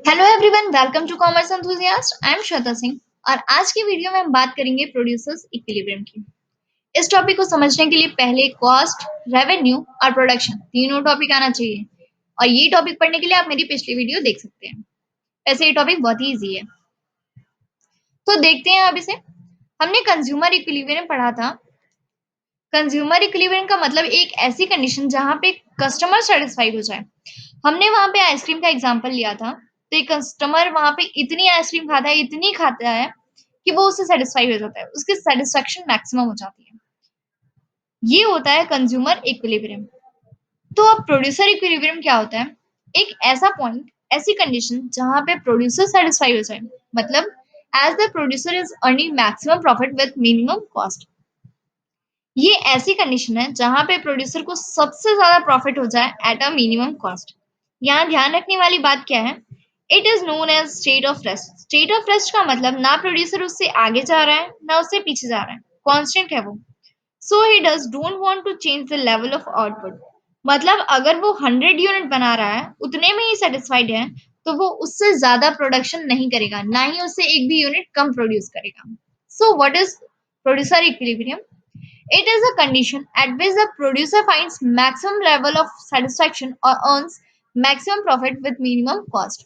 Hello everyone, welcome to commerce enthusiast. I am Shweta Singh और आज की वीडियो में हम बात करेंगे प्रोड्यूसर्स इक्विलिब्रियम की। इस टॉपिक को समझने के लिए पहले कॉस्ट, रेवेन्यू और प्रोडक्शन तीनों टॉपिक आना चाहिए और ये टॉपिक पढ़ने के लिए आप मेरी पिछली वीडियो देख सकते हैं। वैसे ये टॉपिक बहुत ही ईजी है, तो देखते हैं अब इसे। हमने कंज्यूमर इक्विलिब्रियम पढ़ा था। कंज्यूमर इक्विलिब्रियम का मतलब एक ऐसी कंडीशन जहां पे कस्टमर सेटिस्फाइड हो जाए। हमने वहां पे आइसक्रीम का एग्जांपल लिया था, तो एक कस्टमर वहां पे इतनी आइसक्रीम खाता है, इतनी खाता है कि वो उससे सेटिस्फाइड हो जाता है, उसकी सेटिस्फेक्शन मैक्सिमम हो जाती है। ये होता है कंज्यूमर इक्विलिब्रियम। तो अब प्रोड्यूसर इक्विलिब्रियम क्या होता है? एक ऐसा पॉइंट, ऐसी कंडीशन जहां पे प्रोड्यूसर सेटिस्फाइड हो जाए, मतलब as the producer is earning maximum profit with minimum cost. ये ऐसी कंडीशन है जहां पे प्रोड्यूसर को सबसे ज्यादा प्रॉफिट हो जाए एट अ मिनिमम कॉस्ट। यहाँ ध्यान रखने वाली बात क्या है? It is known as state of rest. State of rest का मतलब ना प्रोड्यूसर उससे आगे जा रहा है ना उससे पीछे जा रहा है, कांस्टेंट है वो। So he does don't want to change the level of output. मतलब अगर वो 100 यूनिट बना रहा है, उतने में ही सेटिस्फाइड है, तो वो उससे ज्यादा प्रोडक्शन नहीं करेगा, ना ही उससे एक भी यूनिट कम प्रोड्यूस करेगा। So what is producer equilibrium? It is a condition at which the producer finds maximum level of satisfaction or earns maximum profit with minimum cost.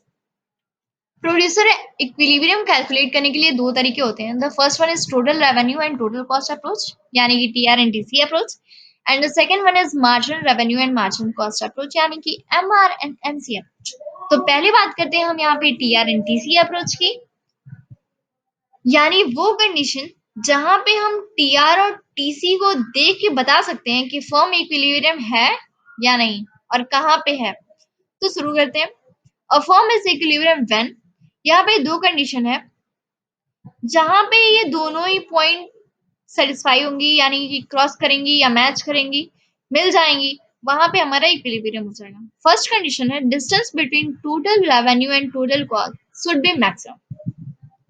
Producer equilibrium calculate करने के लिए दो तरीके होते हैं। The first one is total revenue and total cost approach, यानी कि TR and TC approach. And the second one is marginal revenue and marginal cost approach, यानी कि एमआर एंड एमसी अप्रोच। तो पहले बात करते हैं हम यहाँ पे टीआर एंड टीसी अप्रोच की, यानी वो कंडीशन जहां पे हम टीआर और टीसी को देख के बता सकते हैं कि फर्म इक्विलिब्रियम है या नहीं और कहाँ पे है। तो शुरू करते हैं। A firm is equilibrium when, यहाँ पे दो कंडीशन है जहां पे ये दोनों ही पॉइंट सेटिस्फाई होंगी, यानी कि क्रॉस करेंगी या मैच करेंगी, मिल जाएंगी, वहां पे हमारा इक्विलिब्रियम हो जाएगा। फर्स्ट कंडीशन है distance between total revenue and total cost should be maximum,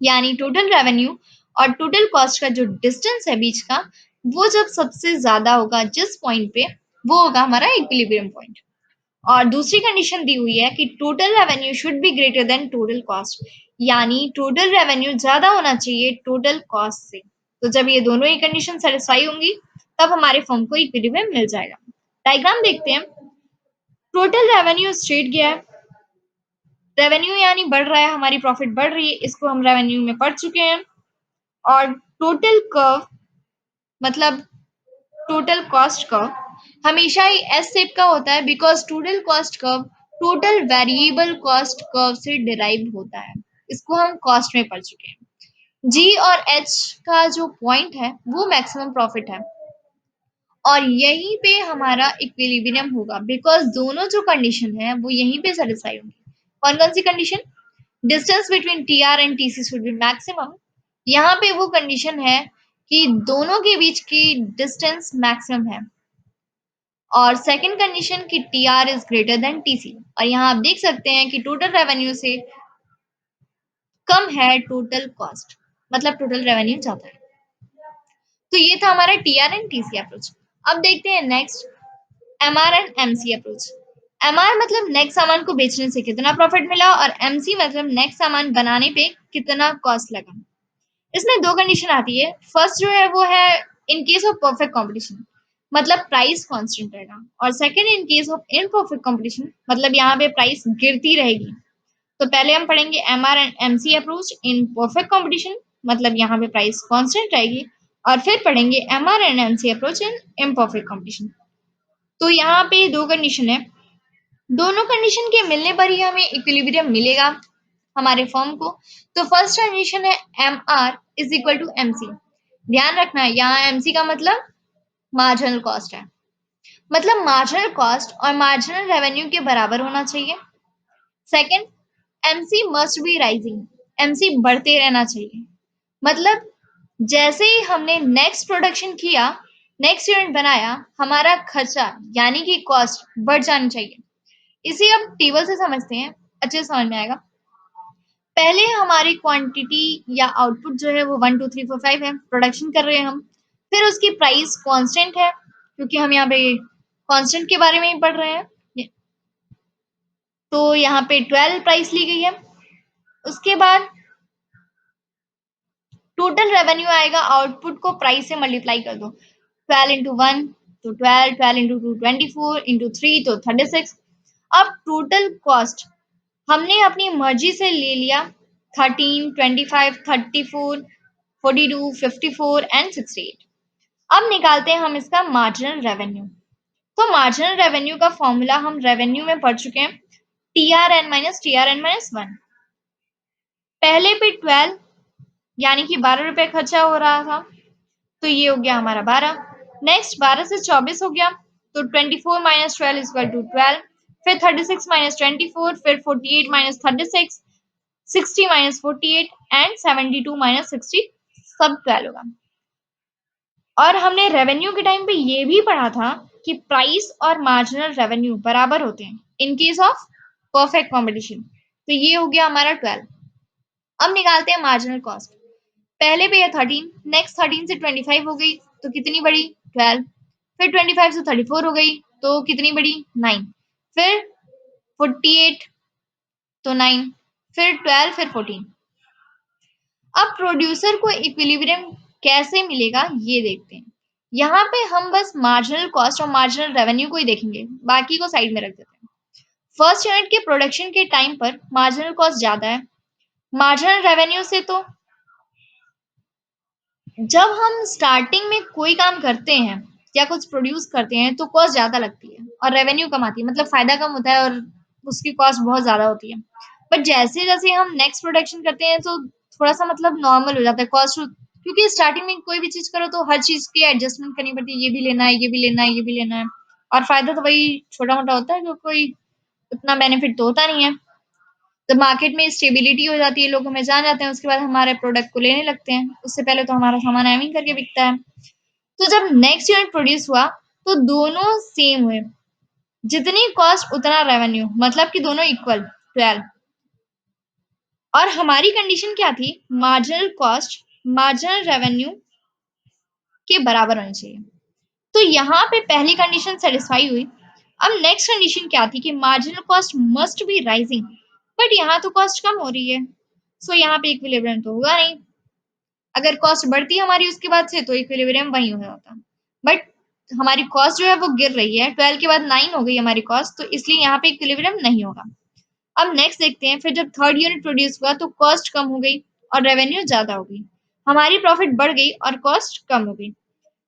यानी टोटल रेवेन्यू और टोटल कॉस्ट का जो डिस्टेंस है बीच का, वो जब सबसे ज्यादा होगा जिस पॉइंट पे, वो होगा हमारा इक्विलिब्रियम पॉइंट। और दूसरी कंडीशन दी हुई है कि total revenue should be greater than total cost, यानी टोटल रेवेन्यू ज्यादा होना चाहिए टोटल कॉस्ट से। तो जब ये दोनों ही कंडीशन सेटिस्फाई होंगी, तब हमारे फर्म को इक्विलिब्रियम मिल जाएगा। डायग्राम देखते हैं। टोटल रेवेन्यू स्ट्रेट गया है, रेवेन्यू यानी बढ़ रहा है, हमारी प्रॉफिट बढ़ रही है, इसको हम रेवेन्यू में पढ़ चुके हैं। और टोटल कर्व मतलब टोटल कॉस्ट कर्व हमेशा ही एस शेप का होता है, because total cost curve total variable cost curve से डिराइव होता है। इसको हम कॉस्ट में पढ़ चुके हैं। जी और एच का जो पॉइंट है वो मैक्सिमम प्रॉफिट है और यहीं पे हमारा इक्विलिब्रियम होगा, बिकॉज दोनों जो कंडीशन है वो यहीं पे सेटिस्फाई होंगी। कौन कौन सी condition? Distance between T R and T C should be maximum, यहाँ पे वो कंडीशन है कि दोनों के बीच की डिस्टेंस मैक्सिमम है। और सेकंड कंडीशन कि T R is greater than T C, और यहाँ आप देख सकते हैं कि टोटल रेवेन्यू से कम है टोटल कॉस्ट, मतलब टोटल रेवेन्यू ज्यादा है। तो ये था हमारा T R and T C approach. अब देखते हैं next MR and MC approach. MR मतलब नेक्स्ट सामान को बेचने से कितना प्रॉफिट मिला और एमसी मतलब नेक्स्ट सामान बनाने पे कितना कॉस्ट लगा। इसमें दो कंडीशन आती है। फर्स्ट जो है वो है इन केस ऑफ परफेक्ट कंपटीशन, मतलब प्राइस कांस्टेंट रहेगा, और second in case of imperfect competition, मतलब यहाँ पे प्राइस गिरती रहेगी। तो पहले हम पढ़ेंगे MR and MC approach in perfect competition, मतलब यहाँ पे प्राइस कांस्टेंट रहेगी, और फिर पढ़ेंगे MR and MC approach in imperfect competition. तो यहाँ पे दो कंडीशन है, दोनों कंडीशन के मिलने पर ही हमें इक्विलिब्रियम मिलेगा हमारे फॉर्म को। तो फर्स्ट कंडीशन है M R is equal to M C. ध्यान रखना है यहाँ एम सी का मतलब मार्जिनल कॉस्ट है, मतलब मार्जिनल कॉस्ट और मार्जिनल रेवेन्यू के बराबर होना चाहिए। Second, M C must be rising, M C बढ़ते रहना चाहिए, मतलब जैसे ही हमने नेक्स्ट प्रोडक्शन किया, नेक्स्ट यूनिट बनाया, हमारा खर्चा यानी कि कॉस्ट बढ़ जानी चाहिए। इसे अब टेबल से समझते हैं, अच्छे से समझ में आएगा। पहले हमारी क्वांटिटी या आउटपुट जो है वो 1 2 3 4 5 है, प्रोडक्शन कर रहे हैं हम। फिर उसकी प्राइस कांस्टेंट है, क्योंकि हम यहाँ पे कांस्टेंट के बारे में ही पढ़ रहे हैं। तो यहाँ पे 12 प्राइस ली गई है। उसके बाद टोटल रेवेन्यू आएगा, आउटपुट को प्राइस से मल्टीप्लाई कर दो, 12 इंटू 1 तो 12, 12 इंटू 2 24, इंटू 3 तो 36। अब टोटल कॉस्ट हमने अपनी मर्जी से ले लिया, 13, 25, 34, 42, 54 एंड 68। अब निकालते हैं हम इसका मार्जिनल रेवेन्यू। तो मार्जिनल रेवेन्यू का फॉर्मूला हम रेवेन्यू में पढ़ चुके हैं, TRN - 1। पहले पे 12 यानी कि 12 रुपए खर्चा हो रहा था, तो ये हो गया हमारा 12। नेक्स्ट 12 से 24 हो गया, तो 24 - 12 इक्वल टू 12। फिर 36 - 24, फिर 48 - 36, 60 - 48 एंड 72 - 60, सब 12 होगा। और हमने रेवेन्यू के टाइम पे ये भी पढ़ा था कि प्राइस और मार्जिनल रेवेन्यू बराबर होते हैं इन केस ऑफ परफेक्ट कॉम्पिटिशन। तो ये हो गया हमारा 12। अब निकालते हैं मार्जिनल कॉस्ट। पहले पे है 13, नेक्स्ट 13 से 25 हो गई, तो कितनी बढ़ी 12। फिर 25 से 34 हो गई, तो कितनी बढ़ी 9। फिर 48 तो 9, फिर 12, फिर 14। अब प्रोड्यूसर को इक्विलिब्रियम कैसे मिलेगा ये देखते हैं। यहाँ पे हम बस मार्जिनल कॉस्ट और मार्जिनल रेवेन्यू को ही देखेंगे, बाकी को साइड में रख देते हैं। फर्स्ट यूनिट के प्रोडक्शन के टाइम पर मार्जिनल कॉस्ट ज्यादा है मार्जिनल रेवेन्यू से। तो जब हम स्टार्टिंग में कोई काम करते हैं या कुछ प्रोड्यूस करते हैं तो कॉस्ट ज्यादा लगती है और रेवेन्यू कम आती है, मतलब फायदा कम होता है और उसकी कॉस्ट बहुत ज्यादा होती है। बट जैसे जैसे हम नेक्स्ट प्रोडक्शन करते हैं तो थोड़ा सा मतलब नॉर्मल हो जाता है कॉस्ट, क्योंकि स्टार्टिंग में कोई भी चीज करो तो हर चीज की एडजस्टमेंट करनी पड़ती है, ये भी लेना है, ये भी लेना है, ये भी लेना है। और फायदा तो वही छोटा मोटा होता है, जो कोई उतना बेनिफिट तो होता नहीं है। जब मार्केट में स्टेबिलिटी हो जाती है, लोग हमें जान जाते हैं, उसके बाद हमारे प्रोडक्ट को लेने लगते हैं। उससे पहले तो हमारा सामान एवं करके बिकता है। तो जब नेक्स्ट यूनिट प्रोड्यूस हुआ तो दोनों सेम हुए, जितनी कॉस्ट उतना रेवेन्यू, मतलब कि दोनों इक्वल 12। और हमारी कंडीशन क्या थी, मार्जिनल कॉस्ट मार्जिनल रेवेन्यू के बराबर होनी चाहिए। तो यहाँ पे पहली कंडीशन सेटिस्फाई हुई। अब नेक्स्ट कंडीशन क्या थी कि marginal cost must be rising, but यहाँ तो कॉस्ट कम हो रही है, सो यहाँ पे इक्विलिब्रियम तो होगा नहीं। अगर कॉस्ट बढ़ती है हमारी उसके बाद से तो इक्विलिब्रियम वही हो होता। बट हमारी कॉस्ट जो है वो गिर रही है, 12 के बाद 9 हो गई हमारी कॉस्ट, तो इसलिए यहाँ पे इक्विलिब्रियम नहीं होगा। अब नेक्स्ट देखते हैं, फिर जब थर्ड यूनिट प्रोड्यूस हुआ तो कॉस्ट कम हो गई और रेवेन्यू ज्यादा हो गई, हमारी प्रॉफिट बढ़ गई और कॉस्ट कम हो गई।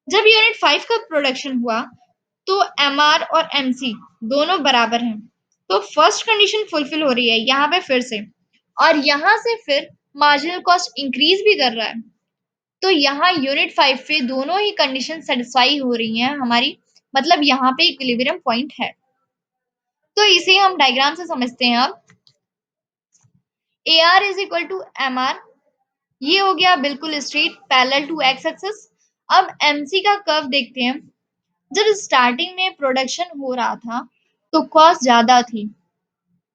जब यूनिट 5 का प्रोडक्शन हुआ तो एमआर और एमसी दोनों बराबर हैं, तो फर्स्ट कंडीशन फुलफिल हो रही है यहाँ पे फिर से, और यहाँ से फिर मार्जिनल कॉस्ट इंक्रीज भी कर रहा है। तो यहाँ यूनिट 5 पे दोनों ही कंडीशन सेटिस्फाई हो रही हैं हमारी, मतलब यहाँ पे इक्विलिब्रियम पॉइंट है। तो इसे हम डायग्राम से समझते हैं। अब A R is equal to M R, ये हो गया बिल्कुल straight parallel to x axis. अब एमसी का कर्व देखते हैं। जब स्टार्टिंग में प्रोडक्शन हो रहा था तो कॉस्ट ज्यादा थी,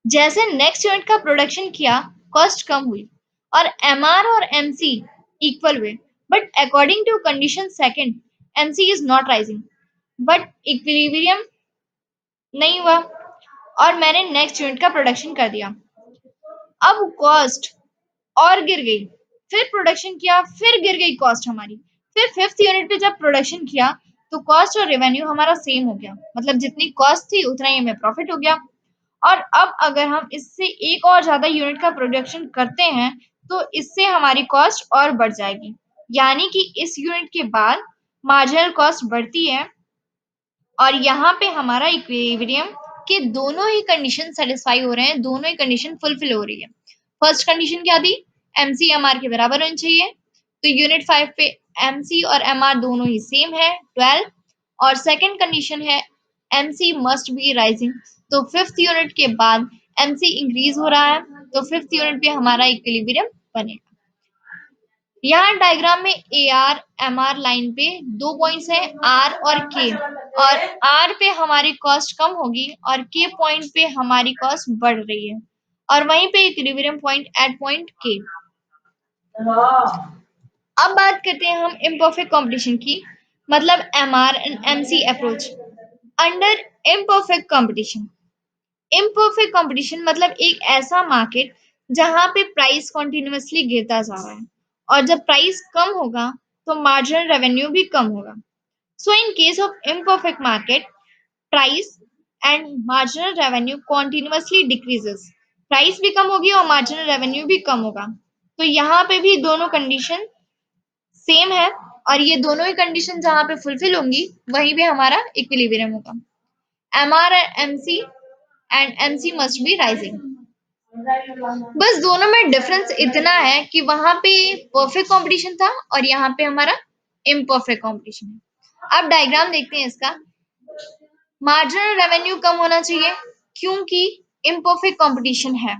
जैसे नेक्स्ट यूनिट का प्रोडक्शन किया कॉस्ट कम हुई और एमआर और एमसी इक्वल हुए। But according to condition second, MC is not rising, but equilibrium नहीं हुआ और मैंने नेक्स्ट यूनिट का प्रोडक्शन कर दिया। अब कॉस्ट और गिर गई, फिर प्रोडक्शन किया, फिर गिर गई कॉस्ट हमारी। फिर फिफ्थ यूनिट पे जब प्रोडक्शन किया तो कॉस्ट और रेवेन्यू हमारा सेम हो गया, मतलब जितनी कॉस्ट थी उतना ही हमें प्रॉफिट हो गया। और अब अगर हम इससे एक और ज्यादा यूनिट का प्रोडक्शन करते हैं तो इससे हमारी कॉस्ट और बढ़ जाएगी, यानी कि इस यूनिट के बाद मार्जिनल कॉस्ट बढ़ती है और यहाँ पे हमारा इक्विलिब्रियम के दोनों ही कंडीशन सेटिस्फाई हो रहे हैं, दोनों ही कंडीशन फुलफिल हो रही है। फर्स्ट कंडीशन क्या थी, एमसी एमआर के बराबर होनी चाहिए, तो यूनिट 5 पे एमसी और एमआर दोनों ही सेम है 12। और सेकंड कंडीशन है एमसी मस्ट बी राइजिंग, तो फिफ्थ यूनिट के बाद एमसी इंक्रीज हो रहा है, तो फिफ्थ यूनिट पे हमारा इक्विलिब्रियम बनेगा। यहाँ डायग्राम में A R M R line पे दो पॉइंट्स हैं आर और के, और आर पे हमारी कॉस्ट कम होगी और के पॉइंट पे हमारी कॉस्ट बढ़ रही है, और वहीं पे इक्विलिब्रियम पॉइंट एट पॉइंट के। अब बात करते हैं हम इम्परफेक्ट कंपटीशन की, मतलब M R and M C approach under imperfect competition. Imperfect competition मतलब एक ऐसा मार्केट जहां पे प्राइस कॉन्टिन्यूसली गिरता जा रहा है, और जब प्राइस कम होगा तो मार्जिनल रेवेन्यू भी कम होगा। So in case of imperfect market, price and marginal revenue continuously decreases, price भी कम होगी और मार्जिनल रेवेन्यू भी कम होगा। तो यहाँ पे भी दोनों कंडीशन सेम है, और ये दोनों ही कंडीशन जहां पे फुलफिल होंगी वहीं पे हमारा इक्विलिब्रियम होगा। MR and MC and MC must be rising। बस दोनों में डिफरेंस इतना है कि वहां पे परफेक्ट कंपटीशन था और यहाँ पे हमारा इम्परफेक्ट कंपटीशन है। अब डायग्राम देखते हैं इसका। मार्जिनल रेवेन्यू कम होना चाहिए क्योंकि इम्परफेक्ट कंपटीशन है,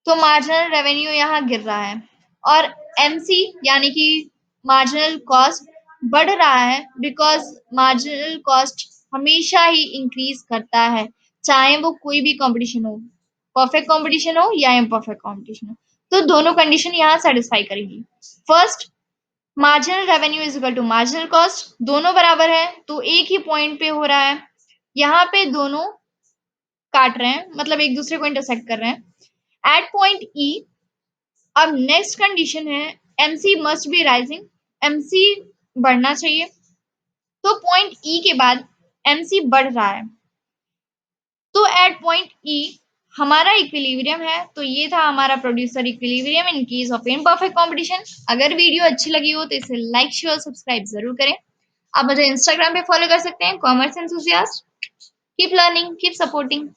तो मार्जिनल रेवेन्यू यहाँ गिर रहा है। और एमसी यानी कि मार्जिनल कॉस्ट बढ़ रहा है, बिकॉज मार्जिनल कॉस्ट हमेशा ही इंक्रीज करता है, चाहे वो कोई भी कंपटीशन हो, परफेक्ट कंपटीशन हो या इम्परफेक्ट कंपटीशन हो। तो दोनों कंडीशन यहाँ सेटिस्फाई करेगी। First, marginal revenue is equal to marginal cost, दोनों बराबर है तो एक ही पॉइंट पे हो रहा है। यहाँ पे दोनों काट रहे हैं, मतलब एक दूसरे को इंटरसेक्ट कर रहे हैं एट पॉइंट ई। अब नेक्स्ट कंडीशन है MC must be rising, MC बढ़ना चाहिए। तो पॉइंट ई के बाद एमसी बढ़ रहा है, तो एट पॉइंट ई हमारा इक्विलिब्रियम है। तो ये था हमारा producer equilibrium in case of imperfect competition. अगर वीडियो अच्छी लगी हो तो इसे लाइक शेयर सब्सक्राइब जरूर करें। आप मुझे इंस्टाग्राम पे फॉलो कर सकते हैं, commerce enthusiast. Keep learning, keep supporting.